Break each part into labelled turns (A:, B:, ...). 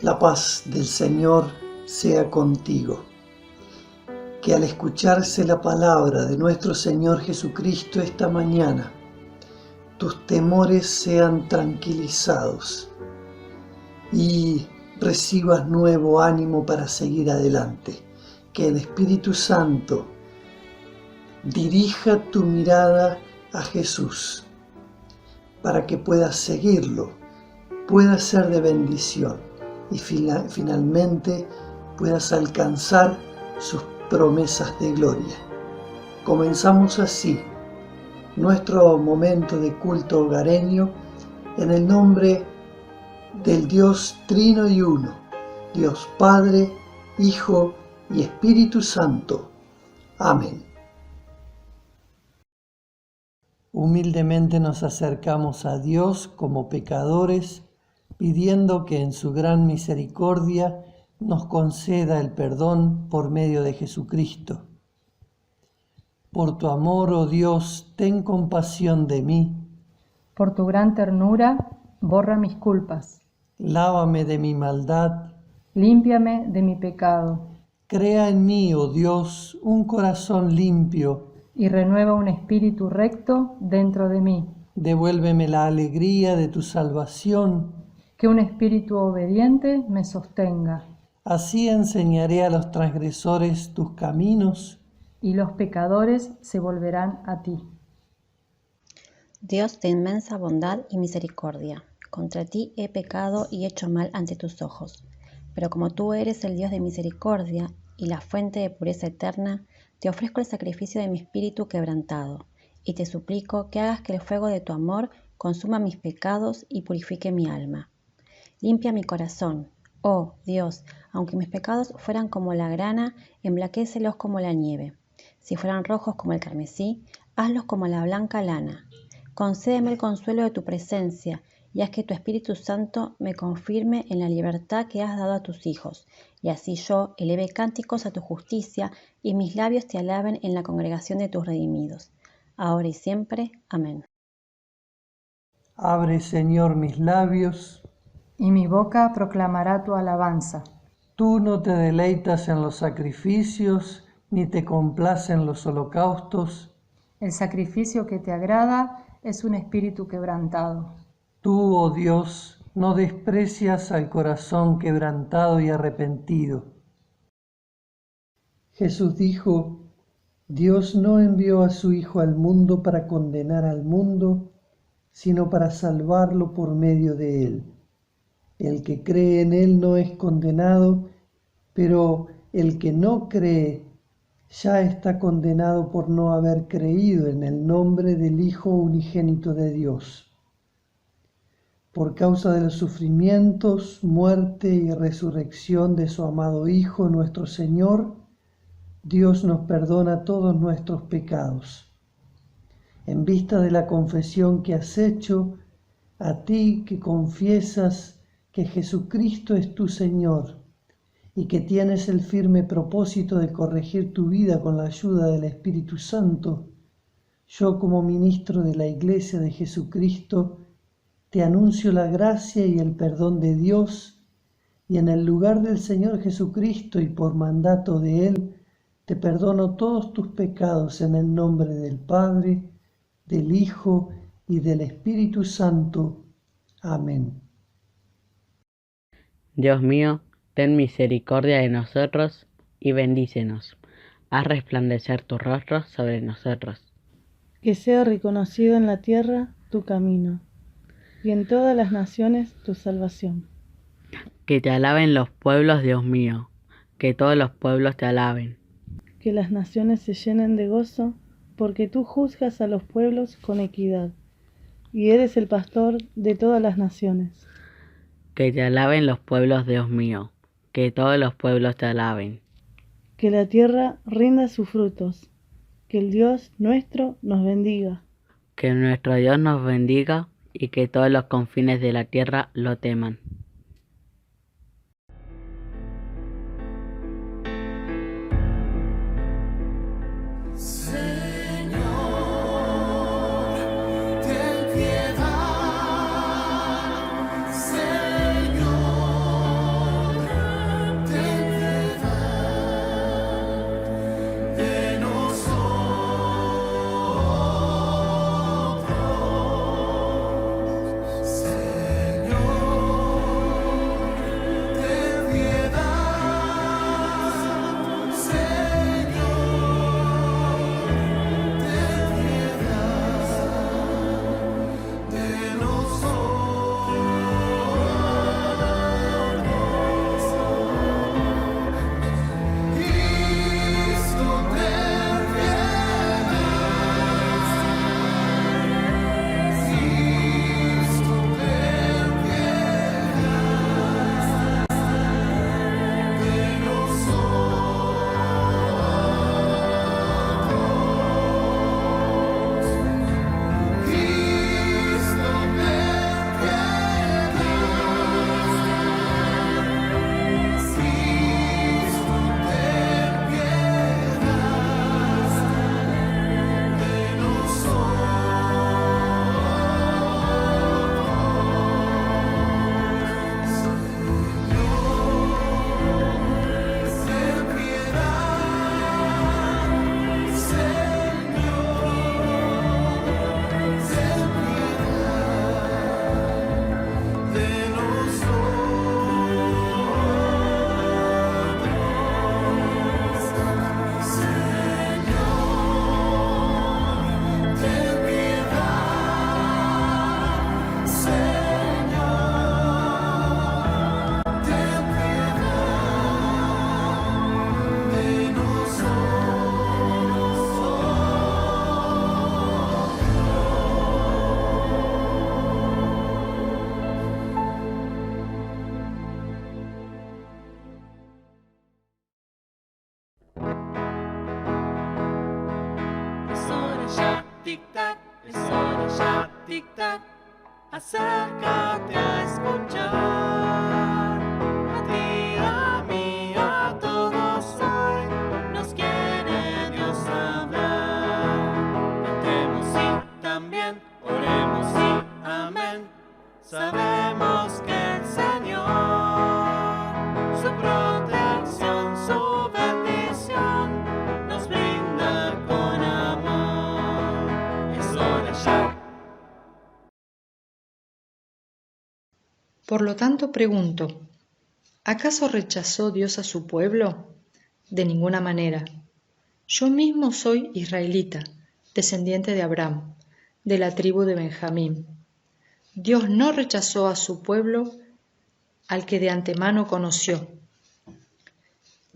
A: La paz del Señor sea contigo. Que al escucharse la palabra de nuestro Señor Jesucristo esta mañana, tus temores sean tranquilizados y recibas nuevo ánimo para seguir adelante. Que el Espíritu Santo dirija tu mirada a Jesús para que puedas seguirlo, puedas ser de bendición y finalmente puedas alcanzar sus promesas de gloria. Comenzamos así nuestro momento de culto hogareño en el nombre del Dios Trino y Uno, Dios Padre, Hijo y Espíritu Santo. Amén. Humildemente nos acercamos a Dios como pecadores, pidiendo que en su gran misericordia nos conceda el perdón por medio de Jesucristo. Por tu amor, oh Dios, ten compasión de mí.
B: Por tu gran ternura, borra mis culpas.
A: Lávame de mi maldad.
B: Límpiame de mi pecado.
A: Crea en mí, oh Dios, un corazón limpio.
B: Y renueva un espíritu recto dentro de mí.
A: Devuélveme la alegría de tu salvación.
B: Que un espíritu obediente me sostenga.
A: Así enseñaré a los transgresores tus caminos.
B: Y los pecadores se volverán a ti.
C: Dios de inmensa bondad y misericordia, contra ti he pecado y hecho mal ante tus ojos. Pero como tú eres el Dios de misericordia y la fuente de pureza eterna, te ofrezco el sacrificio de mi espíritu quebrantado, y te suplico que hagas que el fuego de tu amor consuma mis pecados y purifique mi alma. Limpia mi corazón, oh Dios, aunque mis pecados fueran como la grana, emblanquécelos como la nieve. Si fueran rojos como el carmesí, hazlos como la blanca lana. Concédeme el consuelo de tu presencia, y haz que tu Espíritu Santo me confirme en la libertad que has dado a tus hijos, y así yo eleve cánticos a tu justicia, y mis labios te alaben en la congregación de tus redimidos, ahora y siempre. Amén.
A: Abre, Señor, mis labios.
B: Y mi boca proclamará tu alabanza.
A: Tú no te deleitas en los sacrificios, ni te complacen los holocaustos.
B: El sacrificio que te agrada es un espíritu quebrantado.
A: Tú, oh Dios, no desprecias al corazón quebrantado y arrepentido. Jesús dijo: Dios no envió a su Hijo al mundo para condenar al mundo, sino para salvarlo por medio de él. El que cree en él no es condenado, pero el que no cree ya está condenado por no haber creído en el nombre del Hijo unigénito de Dios. Por causa de los sufrimientos, muerte y resurrección de su amado Hijo, nuestro Señor, Dios nos perdona todos nuestros pecados. En vista de la confesión que has hecho, a ti que confiesas que Jesucristo es tu Señor y que tienes el firme propósito de corregir tu vida con la ayuda del Espíritu Santo, yo como ministro de la Iglesia de Jesucristo te anuncio la gracia y el perdón de Dios, y en el lugar del Señor Jesucristo y por mandato de Él, te perdono todos tus pecados en el nombre del Padre, del Hijo y del Espíritu Santo. Amén.
D: Dios mío, ten misericordia de nosotros y bendícenos. Haz resplandecer tu rostro sobre nosotros.
E: Que sea reconocido en la tierra tu camino, y en todas las naciones tu salvación.
D: Que te alaben los pueblos, Dios mío, que todos los pueblos te alaben.
E: Que las naciones se llenen de gozo, porque tú juzgas a los pueblos con equidad, y eres el pastor de todas las naciones.
D: Que te alaben los pueblos, Dios mío, que todos los pueblos te alaben.
E: Que la tierra rinda sus frutos, que el Dios nuestro nos bendiga.
D: Que nuestro Dios nos bendiga y que todos los confines de la tierra lo teman.
F: es hora ya, tic-tac, acércate a escuchar. A ti, a mí, a todos hoy nos quiere Dios hablar. Cantemos y también oremos y amén. Sabemos que el Señor, su protección, su bendición, nos brinda con amor. Es hora ya.
G: Por lo tanto pregunto, ¿acaso rechazó Dios a su pueblo? De ninguna manera. Yo mismo soy israelita, descendiente de Abraham, de la tribu de Benjamín. Dios no rechazó a su pueblo, al que de antemano conoció.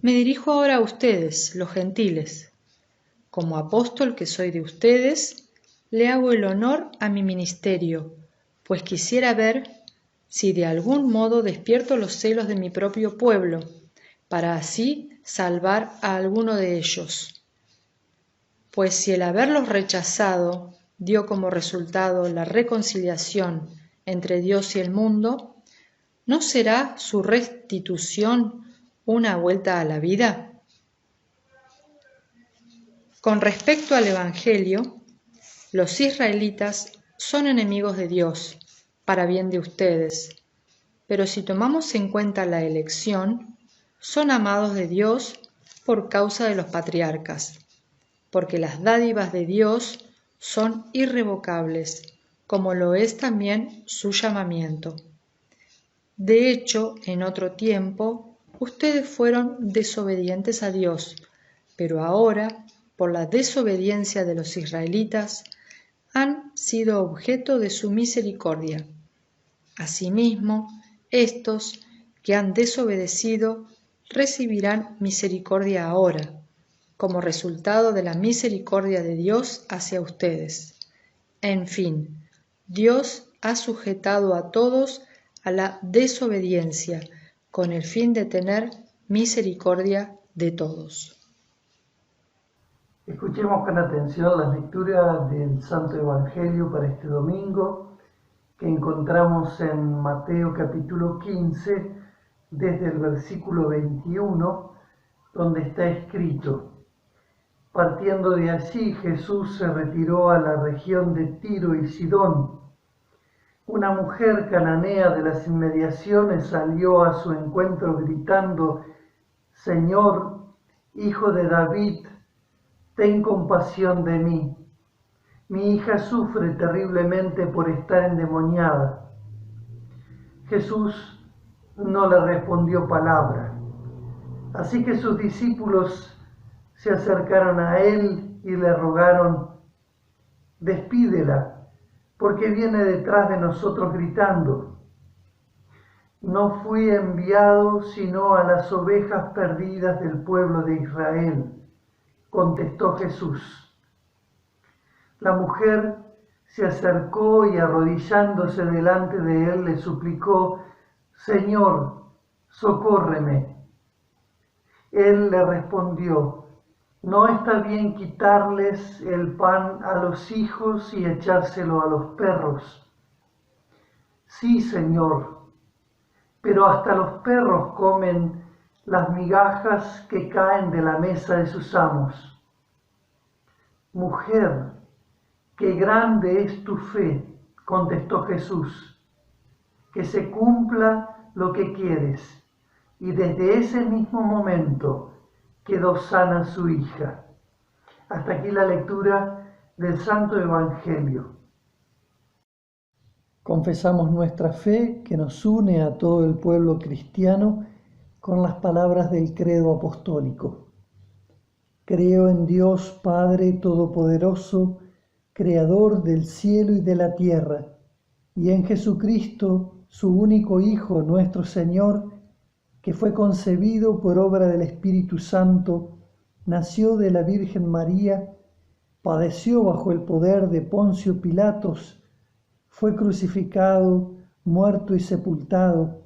G: Me dirijo ahora a ustedes, los gentiles. Como apóstol que soy de ustedes, le hago el honor a mi ministerio, pues quisiera ver si de algún modo despierto los celos de mi propio pueblo, para así salvar a alguno de ellos. Pues si el haberlos rechazado dio como resultado la reconciliación entre Dios y el mundo, ¿no será su restitución una vuelta a la vida? Con respecto al Evangelio, los israelitas son enemigos de Dios, para bien de ustedes, pero si tomamos en cuenta la elección, son amados de Dios por causa de los patriarcas, porque las dádivas de Dios son irrevocables, como lo es también su llamamiento. De hecho, en otro tiempo, ustedes fueron desobedientes a Dios, pero ahora, por la desobediencia de los israelitas, han sido objeto de su misericordia. Asimismo, estos que han desobedecido recibirán misericordia ahora, como resultado de la misericordia de Dios hacia ustedes. En fin, Dios ha sujetado a todos a la desobediencia, con el fin de tener misericordia de todos.
A: Escuchemos con atención las lecturas del Santo Evangelio para este domingo, que encontramos en Mateo capítulo 15, desde el versículo 21, donde está escrito: Partiendo de allí, Jesús se retiró a la región de Tiro y Sidón. Una mujer cananea de las inmediaciones salió a su encuentro gritando: Señor, Hijo de David, ten compasión de mí. Mi hija sufre terriblemente por estar endemoniada. Jesús no le respondió palabra. Así que sus discípulos se acercaron a él y le rogaron: despídela, porque viene detrás de nosotros gritando. No fui enviado sino a las ovejas perdidas del pueblo de Israel, contestó Jesús. La mujer se acercó y arrodillándose delante de él le suplicó: Señor, socórreme. Él le respondió: no está bien quitarles el pan a los hijos y echárselo a los perros. Sí, Señor, pero hasta los perros comen las migajas que caen de la mesa de sus amos. Mujer, qué grande es tu fe, contestó Jesús, que se cumpla lo que quieres. Y desde ese mismo momento quedó sana su hija. Hasta aquí la lectura del Santo Evangelio. Confesamos nuestra fe que nos une a todo el pueblo cristiano con las palabras del credo apostólico. Creo en Dios Padre Todopoderoso, Creador del cielo y de la tierra, y en Jesucristo, su único Hijo, nuestro Señor, que fue concebido por obra del Espíritu Santo, nació de la Virgen María, padeció bajo el poder de Poncio Pilatos, fue crucificado, muerto y sepultado,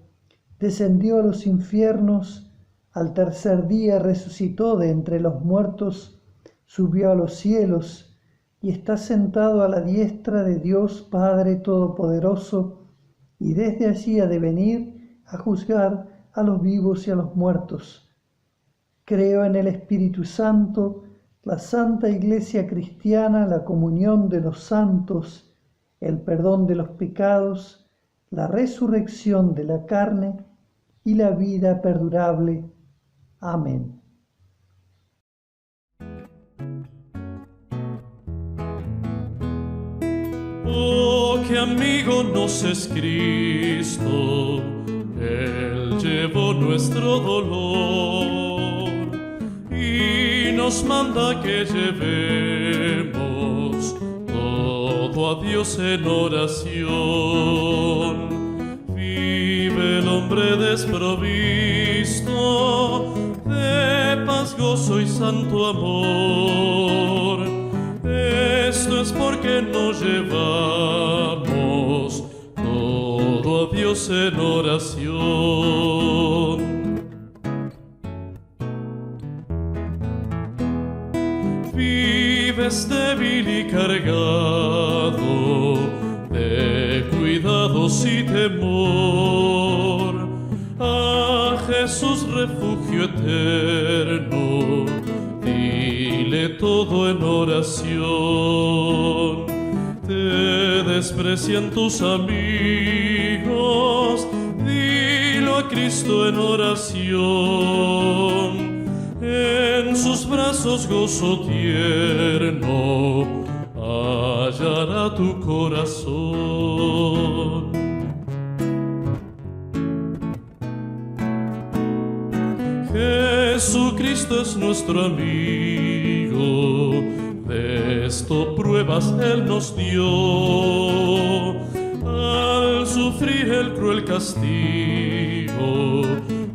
A: descendió a los infiernos, al tercer día resucitó de entre los muertos, subió a los cielos y está sentado a la diestra de Dios Padre Todopoderoso, y desde allí ha de venir a juzgar a los vivos y a los muertos. Creo en el Espíritu Santo, la Santa Iglesia Cristiana, la comunión de los santos, el perdón de los pecados, la resurrección de la carne y la vida perdurable. Amén.
F: Oh, qué amigo nos es Cristo, Él llevó nuestro dolor y nos manda que llevemos todo a Dios en oración. Vive el hombre desprovisto de paz, gozo y santo amor. Esto es porque no llevamos todo a Dios en oración. Vives débil y cargado de cuidados y temor. A Jesús refugio eterno, dile todo en oración. Te desprecian tus amigos, dilo a Cristo en oración. En sus brazos gozo tierno hallará tu corazón. Jesucristo es nuestro amigo, de esto pruebas Él nos dio. Al sufrir el cruel castigo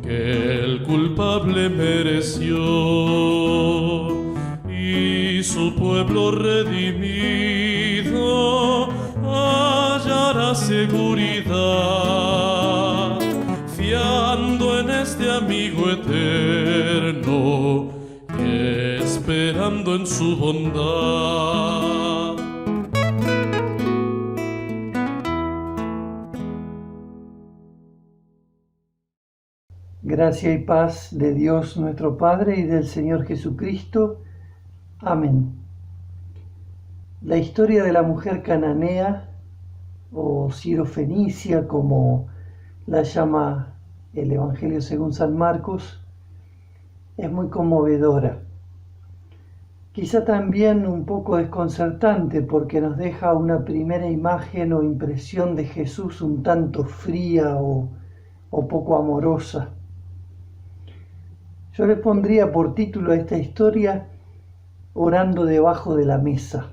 F: que el culpable mereció, y su pueblo redimido hallará seguridad, fiando en este amigo eterno y esperando en su bondad.
A: Gracia y paz de Dios nuestro Padre y del Señor Jesucristo. Amén. La historia de la mujer cananea, o sirofenicia, como la llama el Evangelio según San Marcos, es muy conmovedora. Quizá también un poco desconcertante, porque nos deja una primera imagen o impresión de Jesús un tanto fría o poco amorosa. Yo le pondría por título a esta historia Orando debajo de la mesa.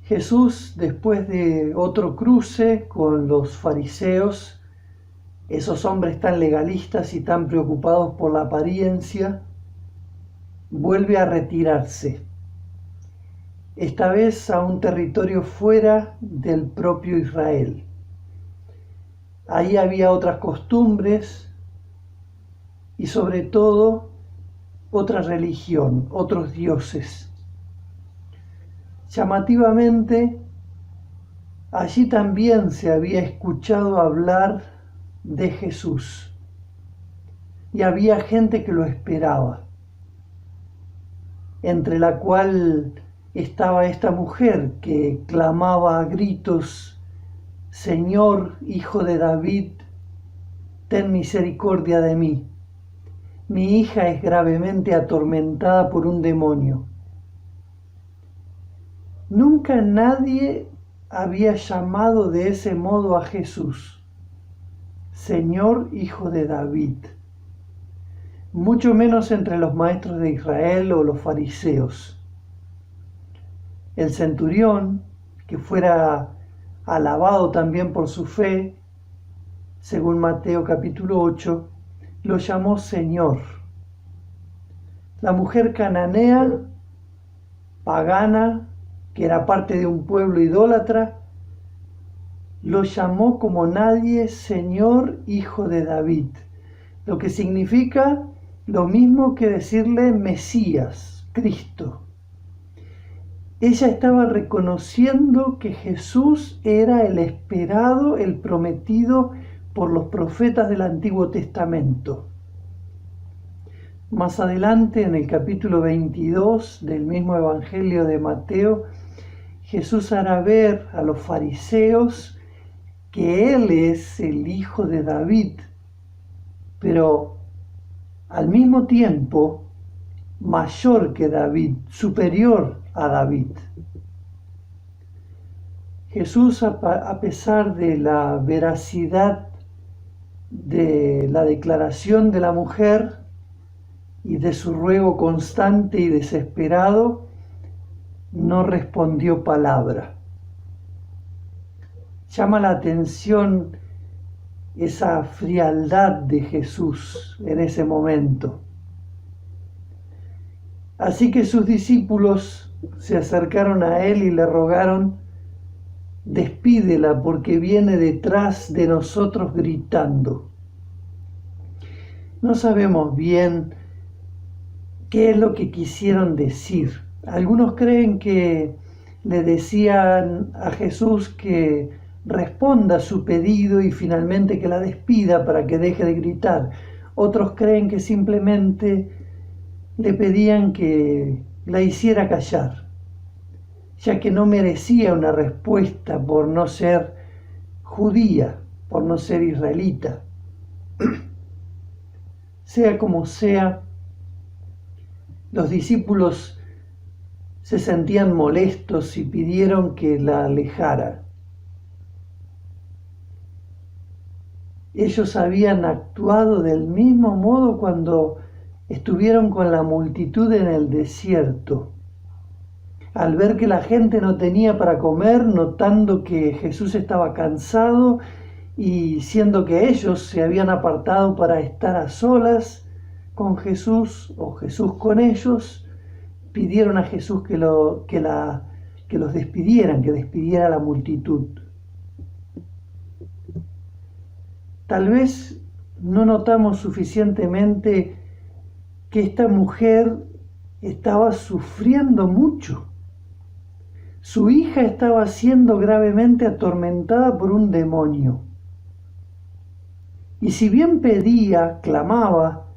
A: Jesús, después de otro cruce con los fariseos, esos hombres tan legalistas y tan preocupados por la apariencia, vuelve a retirarse, esta vez a un territorio fuera del propio Israel. Ahí había otras costumbres y sobre todo otra religión, otros dioses. Llamativamente, allí también se había escuchado hablar de Jesús y había gente que lo esperaba, entre la cual estaba esta mujer que clamaba a gritos: Señor, Hijo de David, ten misericordia de mí. Mi hija es gravemente atormentada por un demonio. Nunca nadie había llamado de ese modo a Jesús, Señor, Hijo de David, mucho menos entre los maestros de Israel o los fariseos. El centurión, que fuera alabado también por su fe, según Mateo capítulo 8, lo llamó Señor. La mujer cananea, pagana, que era parte de un pueblo idólatra, lo llamó como nadie Señor, Hijo de David, lo que significa lo mismo que decirle Mesías, Cristo. ella estaba reconociendo que Jesús era el esperado, el prometido por los profetas del Antiguo Testamento. Más adelante, en el capítulo 22 del mismo Evangelio de Mateo, Jesús hará ver a los fariseos que Él es el hijo de David, pero al mismo tiempo mayor que David, superior a David. Jesús, a pesar de la veracidad de la declaración de la mujer y de su ruego constante y desesperado, no respondió palabra. Llama la atención esa frialdad de Jesús en ese momento. Así que sus discípulos se acercaron a él y le rogaron: despídela, porque viene detrás de nosotros gritando. No sabemos bien qué es lo que quisieron decir. Algunos creen que le decían a Jesús que responda a su pedido y finalmente que la despida para que deje de gritar. Otros creen que simplemente le pedían que la hiciera callar, ya que no merecía una respuesta por no ser judía, por no ser israelita. Sea como sea, los discípulos se sentían molestos y pidieron que la alejara. Ellos habían actuado del mismo modo cuando estuvieron con la multitud en el desierto. Al ver que la gente no tenía para comer, notando que Jesús estaba cansado y siendo que ellos se habían apartado para estar a solas con Jesús o Jesús con ellos, pidieron a Jesús que los despidieran, que despidiera a la multitud. Tal vez no notamos suficientemente que esta mujer estaba sufriendo mucho. Su hija estaba siendo gravemente atormentada por un demonio. Y si bien pedía, clamaba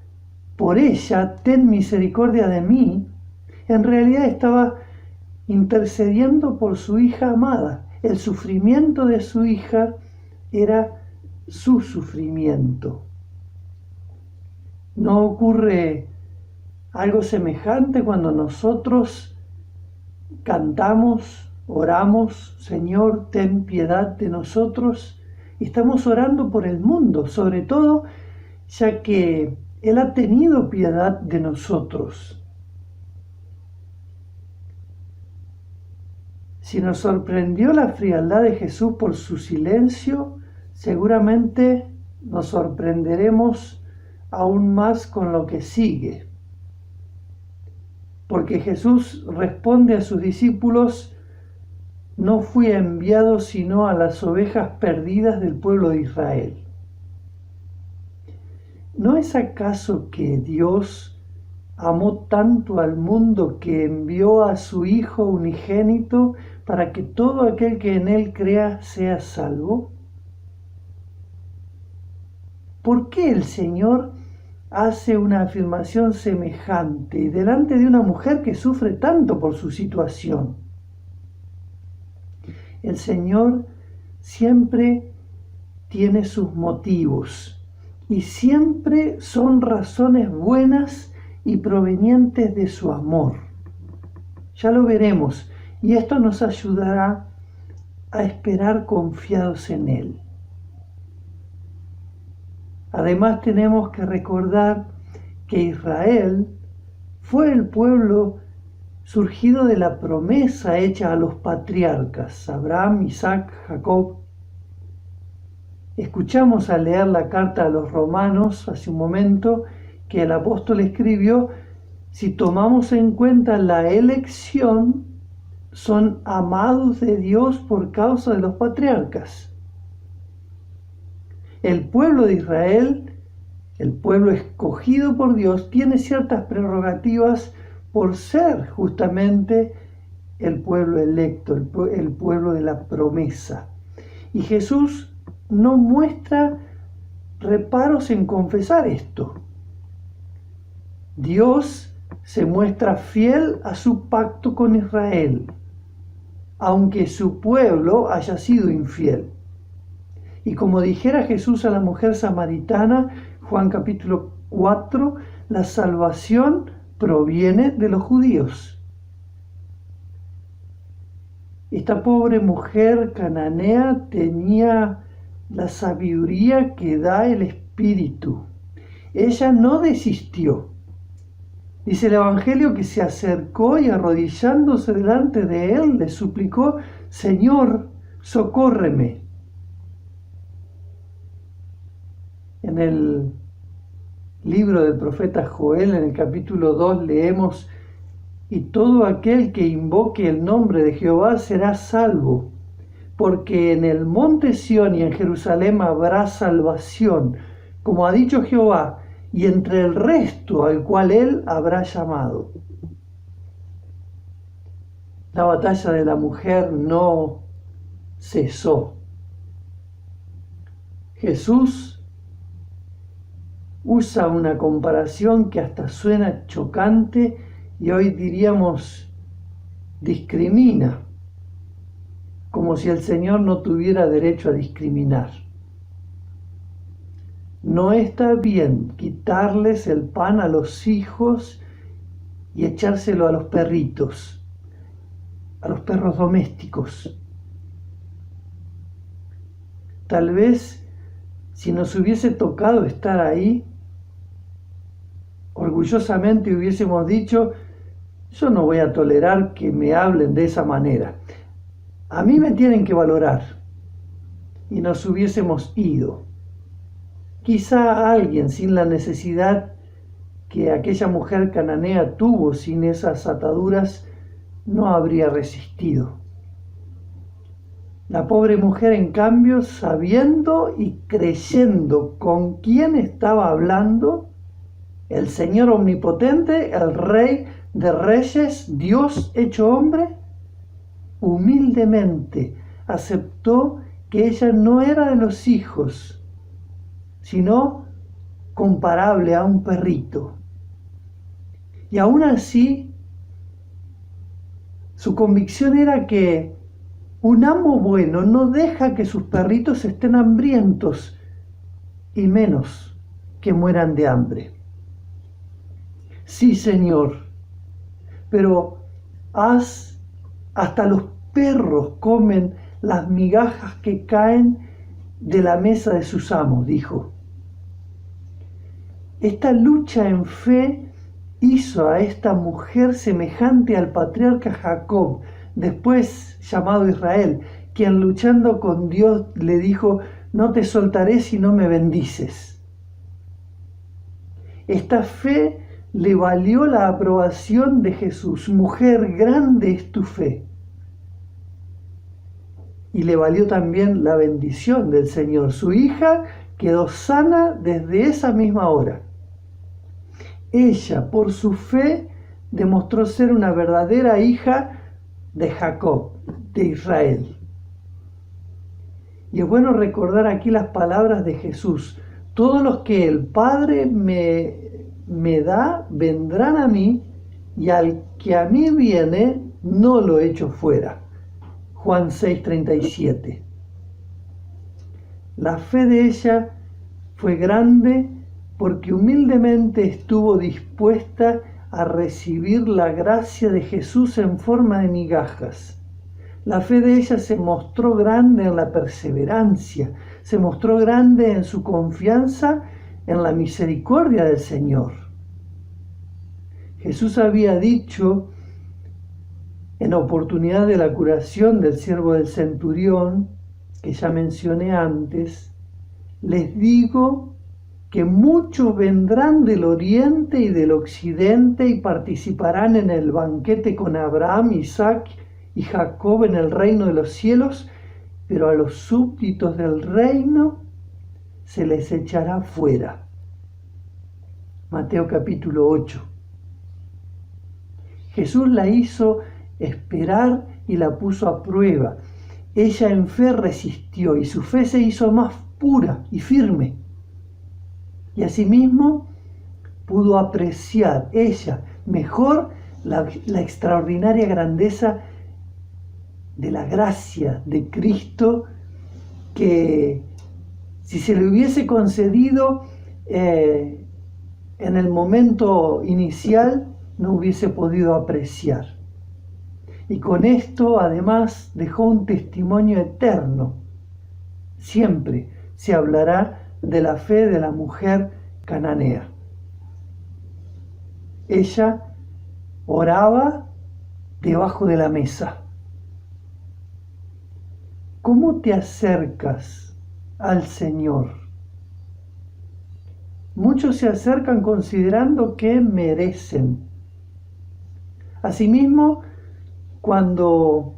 A: por ella: ten misericordia de mí, en realidad estaba intercediendo por su hija amada. El sufrimiento de su hija era su sufrimiento. ¿No ocurre algo semejante cuando nosotros cantamos, oramos: Señor, ten piedad de nosotros? Y estamos orando por el mundo, sobre todo ya que Él ha tenido piedad de nosotros. Si nos sorprendió la frialdad de Jesús por su silencio, seguramente nos sorprenderemos aún más con lo que sigue. Porque Jesús responde a sus discípulos: no fui enviado sino a las ovejas perdidas del pueblo de Israel. ¿No es acaso que Dios amó tanto al mundo que envió a su Hijo unigénito para que todo aquel que en Él crea sea salvo? ¿Por qué el Señor hace una afirmación semejante delante de una mujer que sufre tanto por su situación? El Señor siempre tiene sus motivos y siempre son razones buenas y provenientes de su amor. Ya lo veremos, y esto nos ayudará a esperar confiados en Él. Además, tenemos que recordar que Israel fue el pueblo surgido de la promesa hecha a los patriarcas, Abraham, Isaac, Jacob. Escuchamos al leer la carta a los romanos hace un momento que el apóstol escribió: si tomamos en cuenta la elección, son amados de Dios por causa de los patriarcas. El pueblo de Israel, el pueblo escogido por Dios, tiene ciertas prerrogativas por ser justamente el pueblo electo, el pueblo de la promesa. Y Jesús no muestra reparos en confesar esto. Dios se muestra fiel a su pacto con Israel, aunque su pueblo haya sido infiel. Y como dijera Jesús a la mujer samaritana, Juan capítulo 4, la salvación proviene de los judíos. Esta pobre mujer cananea tenía la sabiduría que da el Espíritu. Ella no desistió. Dice el Evangelio que se acercó y arrodillándose delante de él le suplicó: Señor, socórreme. En el libro del profeta Joel, en el capítulo 2, leemos: y todo aquel que invoque el nombre de Jehová será salvo, porque en el monte Sión y en Jerusalén habrá salvación, como ha dicho Jehová, y entre el resto al cual él habrá llamado. La batalla de la mujer no cesó. Jesús usa una comparación que hasta suena chocante y hoy diríamos discrimina, como si el Señor no tuviera derecho a discriminar. No está bien quitarles el pan a los hijos y echárselo a los perritos, a los perros domésticos. Tal vez si nos hubiese tocado estar ahí, orgullosamente hubiésemos dicho: yo no voy a tolerar que me hablen de esa manera. A mí me tienen que valorar. Y nos hubiésemos ido. Quizá alguien sin la necesidad que aquella mujer cananea tuvo, sin esas ataduras, no habría resistido. La pobre mujer, en cambio, sabiendo y creyendo con quién estaba hablando, el Señor omnipotente, el Rey de Reyes, Dios hecho hombre, humildemente aceptó que ella no era de los hijos, sino comparable a un perrito. Y aún así, su convicción era que un amo bueno no deja que sus perritos estén hambrientos, y menos que mueran de hambre. Sí, Señor, pero hasta los perros comen las migajas que caen de la mesa de sus amos, dijo. Esta lucha en fe hizo a esta mujer semejante al patriarca Jacob, después llamado Israel, quien luchando con Dios le dijo: no te soltaré si no me bendices. Esta fe le valió la aprobación de Jesús. Mujer, grande es tu fe. Y le valió también la bendición del Señor. Su hija quedó sana desde esa misma hora. Ella, por su fe, demostró ser una verdadera hija de Jacob, de Israel. Y es bueno recordar aquí las palabras de Jesús: todos los que el Padre me da, vendrán a mí, y al que a mí viene, no lo echo fuera. Juan 6:37. La fe de ella fue grande porque humildemente estuvo dispuesta a recibir la gracia de Jesús en forma de migajas. La fe de ella se mostró grande en la perseverancia, se mostró grande en su confianza en la misericordia del Señor. Jesús había dicho en oportunidad de la curación del siervo del centurión, que ya mencioné antes: les digo que muchos vendrán del oriente y del occidente y participarán en el banquete con Abraham, Isaac y Jacob en el reino de los cielos, pero a los súbditos del reino se les echará fuera. Mateo capítulo 8. Jesús la hizo esperar y la puso a prueba. Ella en fe resistió y su fe se hizo más pura y firme. Y asimismo pudo apreciar ella mejor la extraordinaria grandeza de la gracia de Cristo, que si se le hubiese concedido en el momento inicial, no hubiese podido apreciar. Y con esto además dejó un testimonio eterno. Siempre se hablará de la fe de la mujer cananea. Ella oraba debajo de la mesa. ¿Cómo te acercas al Señor? Muchos se acercan considerando que merecen. Asimismo, cuando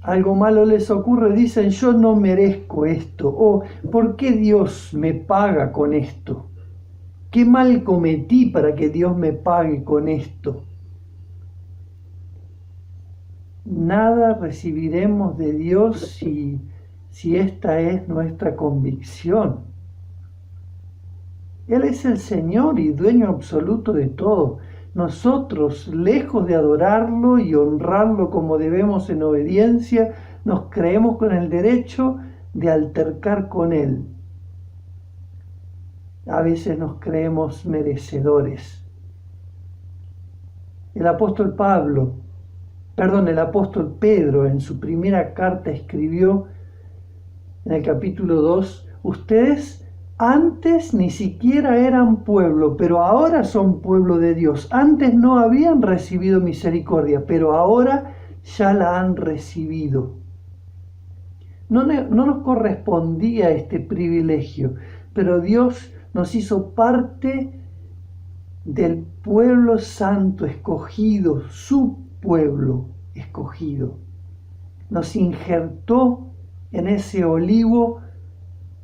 A: algo malo les ocurre, dicen: yo no merezco esto, o ¿por qué Dios me paga con esto? ¿Qué mal cometí para que Dios me pague con esto? Nada recibiremos de Dios si esta es nuestra convicción. Él es el Señor y dueño absoluto de todo. Nosotros, lejos de adorarlo y honrarlo como debemos en obediencia, nos creemos con el derecho de altercar con Él. A veces nos creemos merecedores. El apóstol Pedro en su primera carta escribió en el capítulo 2: ustedes antes ni siquiera eran pueblo, pero ahora son pueblo de Dios. Antes no habían recibido misericordia, pero ahora ya la han recibido. No nos correspondía este privilegio, pero Dios nos hizo parte del pueblo santo escogido, su pueblo escogido. Nos injertó en ese olivo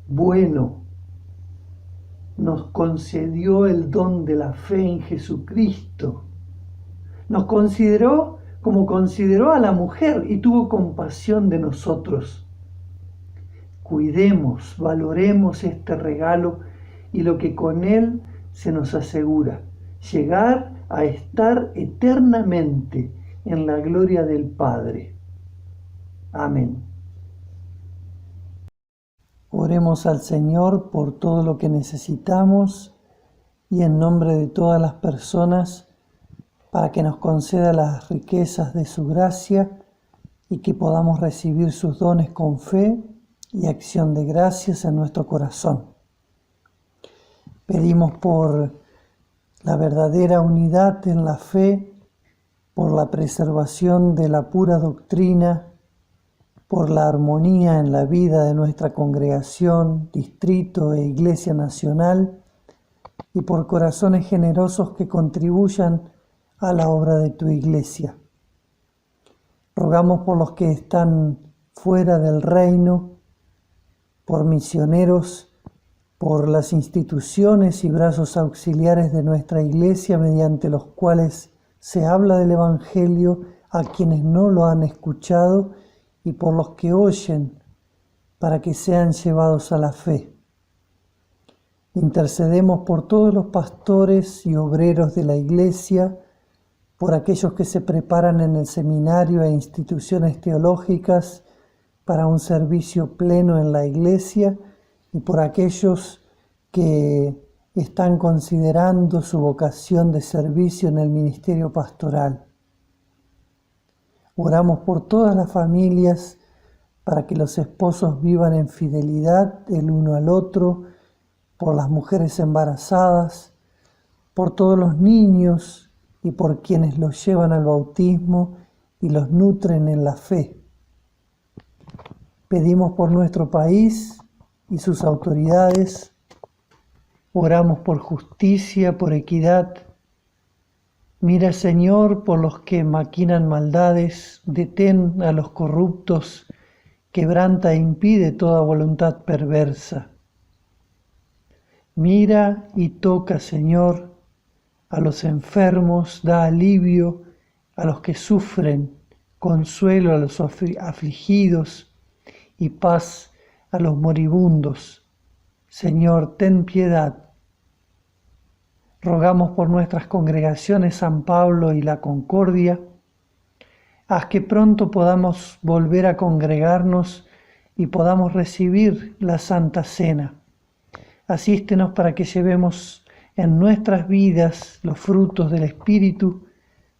A: bueno. Nos concedió el don de la fe en Jesucristo. Nos consideró como consideró a la mujer y tuvo compasión de nosotros. Cuidemos, valoremos este regalo y lo que con él se nos asegura: llegar a estar eternamente en la gloria del Padre. Amén. Oremos al Señor por todo lo que necesitamos y en nombre de todas las personas, para que nos conceda las riquezas de su gracia y que podamos recibir sus dones con fe y acción de gracias en nuestro corazón. Pedimos por la verdadera unidad en la fe, por la preservación de la pura doctrina, por la armonía en la vida de nuestra congregación, distrito e Iglesia Nacional, y por corazones generosos que contribuyan a la obra de tu Iglesia. Rogamos por los que están fuera del reino, por misioneros, por las instituciones y brazos auxiliares de nuestra Iglesia, mediante los cuales se habla del Evangelio a quienes no lo han escuchado, y por los que oyen, para que sean llevados a la fe. Intercedemos por todos los pastores y obreros de la Iglesia, por aquellos que se preparan en el seminario e instituciones teológicas para un servicio pleno en la Iglesia, y por aquellos que están considerando su vocación de servicio en el ministerio pastoral. Oramos por todas las familias para que los esposos vivan en fidelidad el uno al otro, por las mujeres embarazadas, por todos los niños y por quienes los llevan al bautismo y los nutren en la fe. Pedimos por nuestro país y sus autoridades. Oramos por justicia, por equidad. Mira, Señor, por los que maquinan maldades, detén a los corruptos, quebranta e impide toda voluntad perversa. Mira y toca, Señor, a los enfermos, da alivio a los que sufren, consuelo a los afligidos y paz a los moribundos. Señor, ten piedad. Rogamos por nuestras congregaciones San Pablo y la Concordia. Haz que pronto podamos volver a congregarnos y podamos recibir la Santa Cena. Asístenos para que llevemos en nuestras vidas los frutos del Espíritu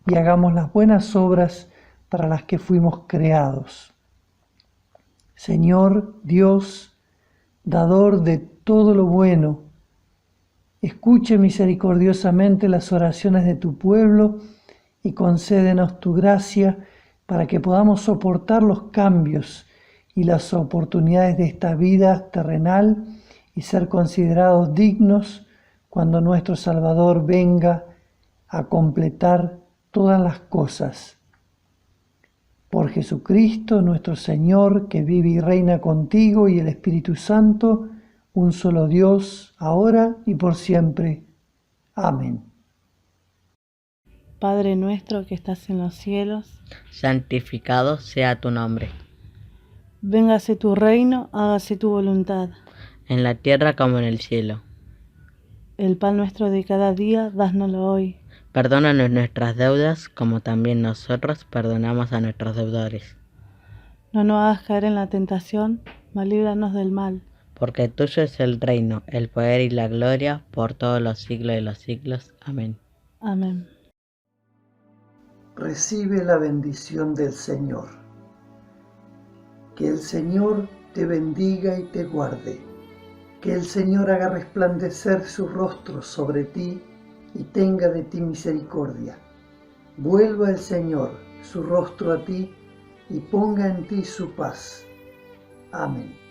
A: y hagamos las buenas obras para las que fuimos creados. Señor Dios, dador de todo lo bueno, escuche misericordiosamente las oraciones de tu pueblo y concédenos tu gracia para que podamos soportar los cambios y las oportunidades de esta vida terrenal y ser considerados dignos cuando nuestro Salvador venga a completar todas las cosas. Por Jesucristo nuestro Señor, que vive y reina contigo y el Espíritu Santo, un solo Dios, ahora y por siempre. Amén.
E: Padre nuestro que estás en los cielos,
D: santificado sea tu nombre.
E: Véngase tu reino, hágase tu voluntad.
D: En la tierra como en el cielo.
E: El pan nuestro de cada día, dásnoslo hoy.
D: Perdónanos nuestras deudas, como también nosotros perdonamos a nuestros deudores.
E: No nos hagas caer en la tentación, mas líbranos del mal.
D: Porque tuyo es el reino, el poder y la gloria, por todos los siglos de los siglos. Amén.
E: Amén.
A: Recibe la bendición del Señor. Que el Señor te bendiga y te guarde. Que el Señor haga resplandecer su rostro sobre ti y tenga de ti misericordia. Vuelva el Señor su rostro a ti y ponga en ti su paz. Amén.